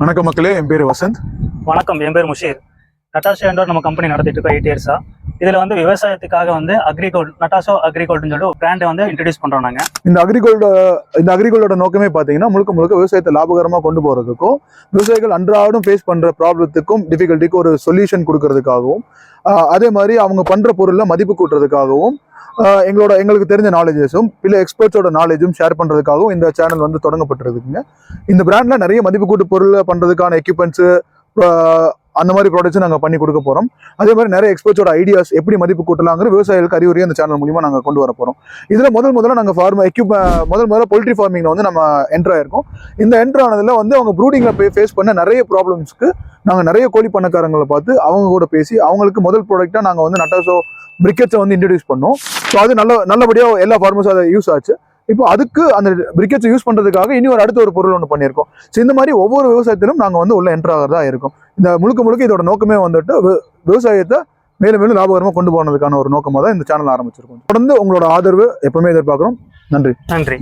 வணக்கம் மக்களே, என் பேர் வசந்த். வணக்கம், என் பேர் முஷீர். நட்டாஷோ என்ற நம்ம கம்பெனி நடத்திட்டு இருக்கோம் 8 இயர்ஸா. இதில் விவசாயத்துக்காக அக்ரிகோல்ட், நட்டாஷோ அக்ரிகோல்ட்னு சொல்லி ஒரு பிராண்டை இன்ட்ரடியூஸ் பண்ணுறோம் நாங்கள். இந்த அக்ரிகோல்டோட நோக்கமே பார்த்தீங்கன்னா முழுக்க விவசாயத்தை லாபகரமாக கொண்டு போகிறதுக்கும், விவசாயிகள் அன்றாடம் ஃபேஸ் பண்ணுற ப்ராப்ளத்துக்கும் டிஃபிகல்ட்டிக்கும் ஒரு சொல்யூஷன் கொடுக்கறதுக்காகவும், அதே மாதிரி அவங்க பண்ணுற பொருளில் மதிப்பு கூட்டுறதுக்காகவும், எங்களுக்கு தெரிஞ்ச நாலேஜஸும் இல்லை எக்ஸ்பர்ட்ஸோட நாலேஜும் ஷேர் பண்ணுறதுக்காகவும் இந்த சேனல் தொடங்கப்பட்டிருக்குங்க. இந்த பிராண்டில் நிறைய மதிப்பு கூட்டு பொருளை பண்ணுறதுக்கான எக்யூப்மெண்ட்ஸு, அந்த மாதிரி ப்ராடக்ட்ஸும் நாங்கள் பண்ணி கொடுக்க போகிறோம். அதே மாதிரி நிறைய எக்ஸ்பர்ட்ஸோட ஐடியாஸ் எப்படி மதிப்பு கூட்டலாங்கிற விவசாயிகளுக்கு அறிவுரையை அந்த சேனல் மூலிமா நாங்கள் கொண்டு வர போகிறோம். இதில் முதல்ல நாங்கள் முதல்ல பொல்ட்ரி ஃபார்மிங்கில் நம்ம என்ட்ரு ஆயிருக்கோம். இந்த என்ட்ரு ஆனதில் அவங்க ப்ரூடிங்கில் போய் ஃபேஸ் பண்ண நிறைய ப்ராப்ளம்ஸ்க்கு நாங்கள் நிறைய கோழி பண்ணக்காரங்களை பார்த்து அவங்க கூட பேசி அவங்களுக்கு முதல் ப்ராடக்டாக நாங்கள் நட்டாஷோ பிரிக்கெட்ஸை இன்ட்ரடியூஸ் பண்ணோம். ஸோ அது நல்லபடியாக எல்லா ஃபார்மர்ஸும் அதை யூஸ் ஆச்சு. இப்போ அதுக்கு அந்த பிரிக்கெட்ஸை யூஸ் பண்ணுறதுக்காக இனி அடுத்த ஒரு பொருள் ஒன்று பண்ணியிருக்கோம். ஸோ இந்த மாதிரி ஒவ்வொரு விவசாயத்திலும் நாங்கள் உள்ள என்ட்ரு ஆகிறதா இருக்கும். இந்த முழுக்க இதோட நோக்கமே விவசாயத்தை மேலும் லாபகரமாக கொண்டு போனதுக்கான ஒரு நோக்கமாக தான் இந்த சேனல் ஆரம்பிச்சிருக்கோம். தொடர்ந்து உங்களோட ஆதரவு எப்பவுமே எதிர்பார்க்குறோம். நன்றி.